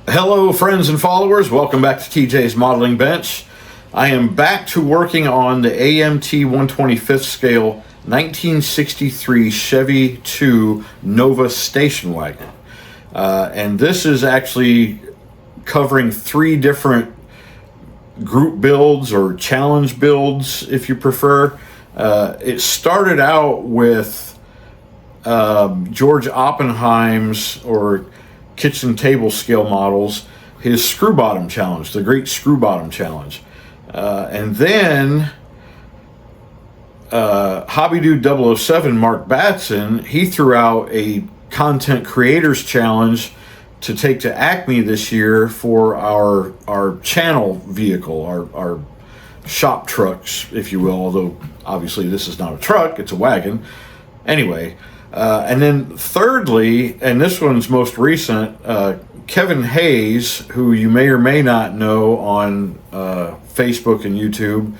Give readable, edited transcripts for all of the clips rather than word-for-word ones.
Hello friends and followers, welcome back to TJ's Modeling Bench. I am back to working on the AMT 125th scale 1963 Chevy 2 Nova station wagon. And this is actually covering 3 different group builds or challenge builds if you prefer. It started out with George Oppenheim's or kitchen table scale models, his screw bottom challenge, the great screw bottom challenge. And then Hobby Dude 007 Mark Batson, he threw out a content creators challenge to take to Acme this year for our channel vehicle, our shop trucks, if you will, although obviously this is not a truck, it's a wagon. Anyway, and then thirdly, and this one's most recent, Kevin Hayes, who you may or may not know on Facebook and YouTube,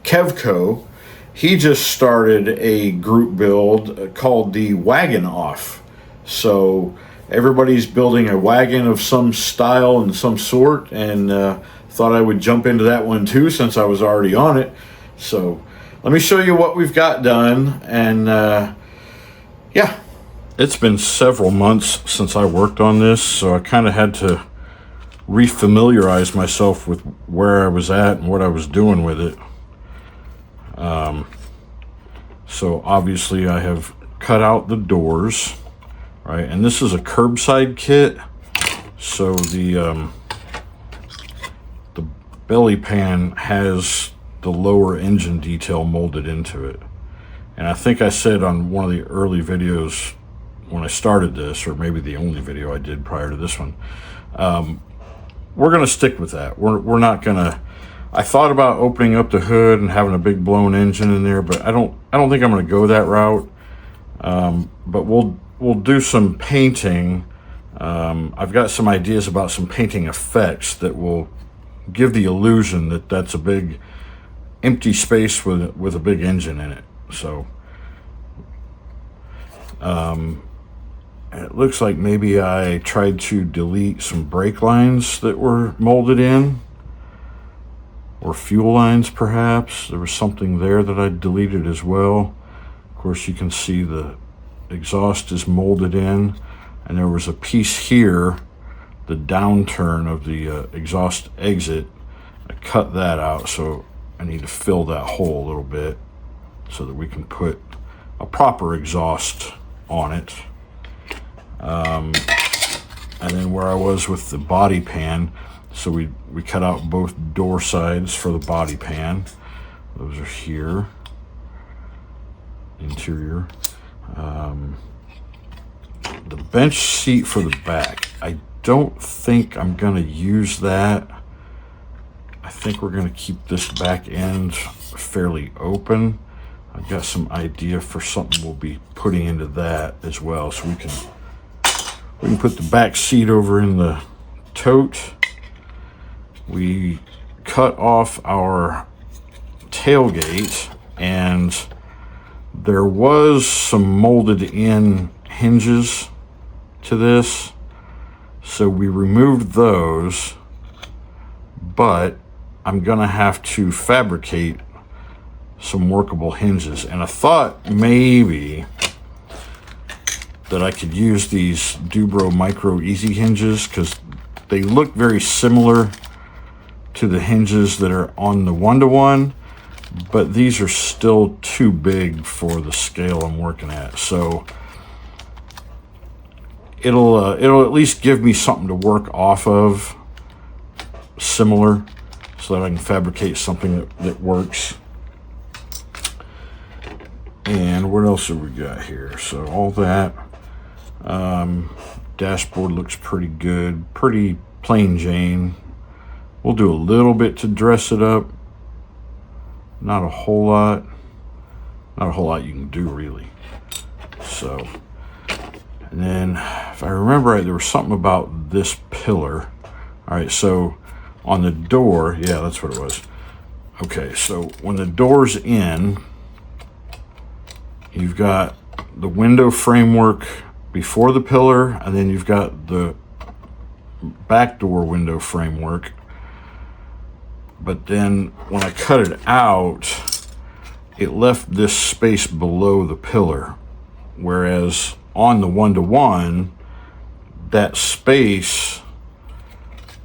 Kevco, he just started a group build called the Wagon Off. So everybody's building a wagon of some style and some sort, and thought I would jump into that one too since I was already on it. So let me show you what we've got done, and yeah. It's been several months since I worked on this, so I kind of had to refamiliarize myself with where I was at and what I was doing with it. So obviously I have cut out the doors, right? And this is a curbside kit, so the belly pan has the lower engine detail molded into it. And I think I said on one of the early videos when I started this, or maybe the only video I did prior to this one, we're going to stick with that. We're not going to... I thought about opening up the hood and having a big blown engine in there, but I don't think I'm going to go that route. But we'll do some painting. I've got some ideas about some painting effects that will give the illusion that that's a big empty space with a big engine in it. So it looks like maybe I tried to delete some brake lines that were molded in, or fuel lines perhaps. There was something there that I deleted as well. Of course, you can see the exhaust is molded in, and there was a piece here, the downturn of the exhaust exit. I cut that out, so I need to fill that hole a little bit so that we can put a proper exhaust on it. And then where I was with the body pan, so we cut out both door sides for the body pan. Those are here. Interior. The bench seat for the back, I don't think I'm going to use that. I think we're going to keep this back end fairly open. I've got some idea for something we'll be putting into that as well, so we can put the back seat over in the tote. We cut off our tailgate, and there was some molded in hinges to this, so we removed those, but I'm gonna have to fabricate some workable hinges. And I thought maybe that I could use these Dubro Micro Easy hinges, because they look very similar to the hinges that are on the 1-to-1, but these are still too big for the scale I'm working at. So it'll at least give me something to work off of, similar, so that I can fabricate something that works. And what else have we got here? So all that. Dashboard looks pretty good, pretty plain Jane. We'll do a little bit to dress it up. Not a whole lot. Not a whole lot you can do, really. So, and then if I remember right, there was something about this pillar. All right, so on the door, yeah, that's what it was. Okay, so when the door's in, You've got the window framework before the pillar, and then you've got the back door window framework. But then when I cut it out, it left this space below the pillar. Whereas on the one-to-one, that space,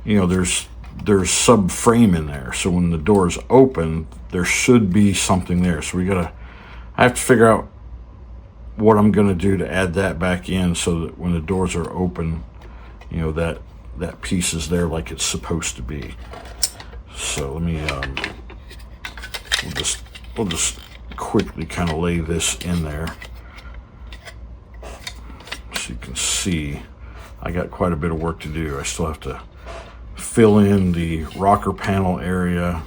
you know, there's subframe in there. So when the door is open, there should be something there. So I have to figure out what I'm going to do to add that back in so that when the doors are open, you know, that piece is there like it's supposed to be. So let me, we'll just quickly kind of lay this in there. So you can see I got quite a bit of work to do. I still have to fill in the rocker panel area,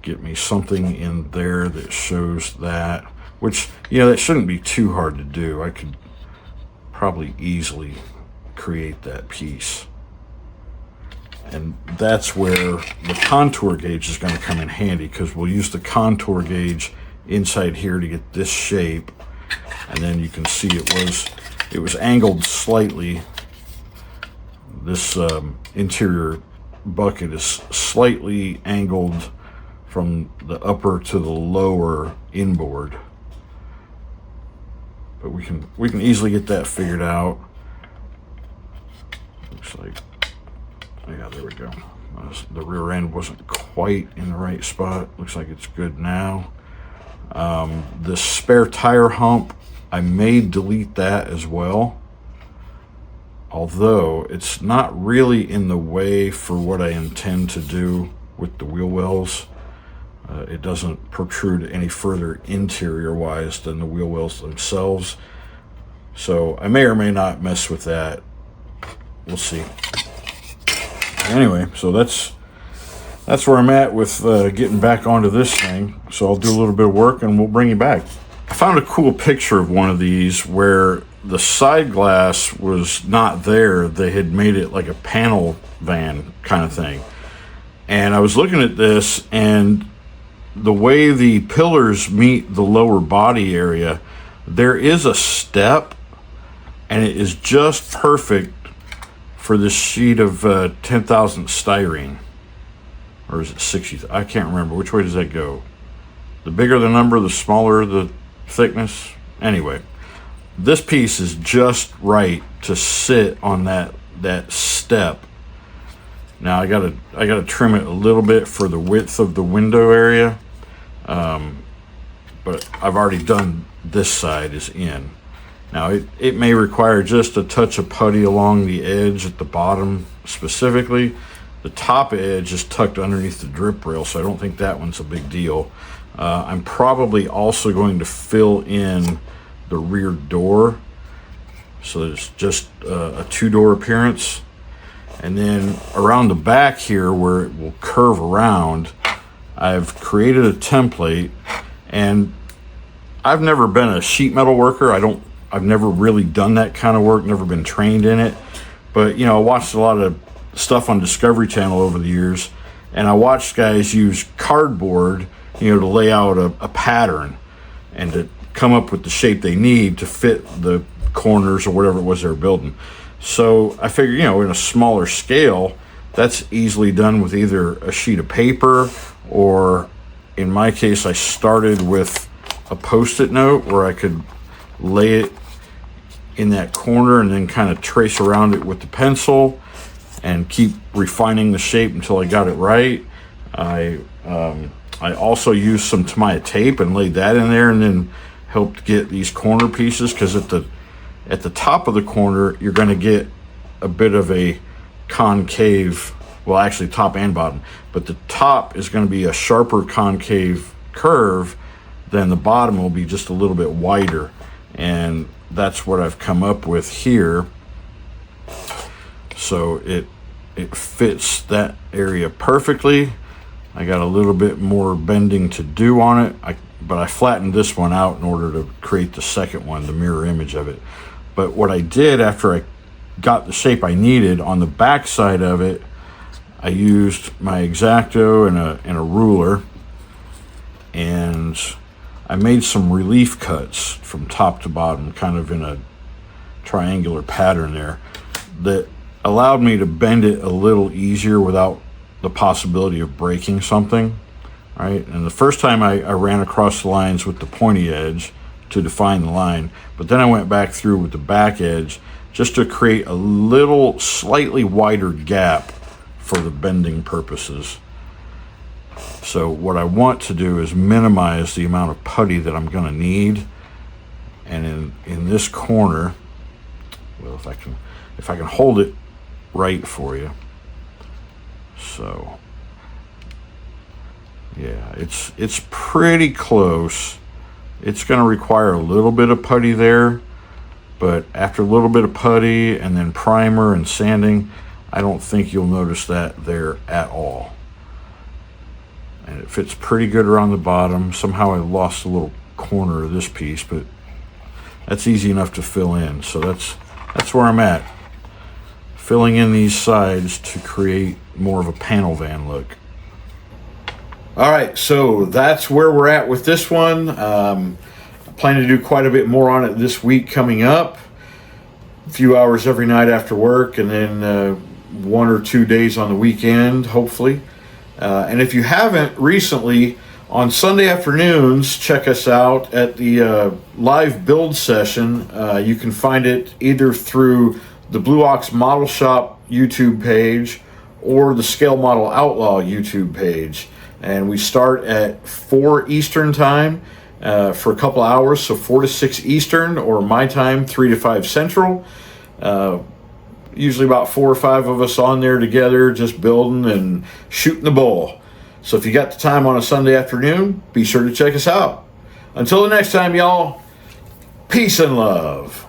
get me something in there that shows that, which, you know, that shouldn't be too hard to do. I could probably easily create that piece. And that's where the contour gauge is going to come in handy, because we'll use the contour gauge inside here to get this shape. And then you can see it was angled slightly. This interior bucket is slightly angled from the upper to the lower inboard. But we can easily get that figured out. Looks like, yeah, there we go. The rear end wasn't quite in the right spot. Looks like it's good now. The spare tire hump, I may delete that as well. Although it's not really in the way for what I intend to do with the wheel wells. It doesn't protrude any further interior wise than the wheel wells themselves. So I may or may not mess with that. We'll see. Anyway, so that's where I'm at with getting back onto this thing. So I'll do a little bit of work and we'll bring you back. I found a cool picture of one of these where the side glass was not there. They had made it like a panel van kind of thing. And I was looking at this, and the way the pillars meet the lower body area, there is a step, and it is just perfect for this sheet of 10,000 styrene. Or is it 60? I can't remember. Which way does that go? The bigger the number, the smaller the thickness. Anyway, this piece is just right to sit on that step. Now I gotta trim it a little bit for the width of the window area, but I've already done this side is in. Now it may require just a touch of putty along the edge at the bottom specifically. The top edge is tucked underneath the drip rail, so I don't think that one's a big deal. I'm probably also going to fill in the rear door so that it's just a two-door appearance. And then around the back here where it will curve around, I've created a template, and I've never been a sheet metal worker. I've never really done that kind of work, never been trained in it. But, you know, I watched a lot of stuff on Discovery Channel over the years, and I watched guys use cardboard, you know, to lay out a pattern and to come up with the shape they need to fit the corners or whatever it was they were building. So I figured, you know, in a smaller scale, that's easily done with either a sheet of paper, or in my case, I started with a Post-it note where I could lay it in that corner and then kind of trace around it with the pencil and keep refining the shape until I got it right. I also used some Tamiya tape and laid that in there, and then helped get these corner pieces, because at the top of the corner you're going to get a bit of a concave, well, actually top and bottom, but the top is going to be a sharper concave curve than the bottom will be just a little bit wider, and that's what I've come up with here. So it fits that area perfectly. I got a little bit more bending to do on it, but I flattened this one out in order to create the second one, the mirror image of it. But what I did after I got the shape I needed, on the back side of it, I used my X-Acto and a ruler, and I made some relief cuts from top to bottom, kind of in a triangular pattern there, that allowed me to bend it a little easier without the possibility of breaking something, right? And the first time I ran across the lines with the pointy edge to define the line, but then I went back through with the back edge just to create a little slightly wider gap for the bending purposes. So what I want to do is minimize the amount of putty that I'm going to need. And in this corner, well, if I can hold it right for you. So yeah, it's pretty close. It's going to require a little bit of putty there, but after a little bit of putty and then primer and sanding, I don't think you'll notice that there at all. And it fits pretty good around the bottom. Somehow I lost a little corner of this piece, but that's easy enough to fill in. So that's where I'm at, filling in these sides to create more of a panel van look. All right, so that's where we're at with this one. I plan to do quite a bit more on it this week coming up. A few hours every night after work, and then 1 or 2 days on the weekend, hopefully. And if you haven't recently, on Sunday afternoons, check us out at the live build session. You can find it either through the Blue Ox Model Shop YouTube page or the Scale Model Outlaw YouTube page. And we start at 4 Eastern time for a couple hours, so 4 to 6 Eastern, or my time, 3 to 5 Central. Usually about 4 or 5 of us on there together, just building and shooting the bull. So if you got the time on a Sunday afternoon, be sure to check us out. Until the next time, y'all, peace and love.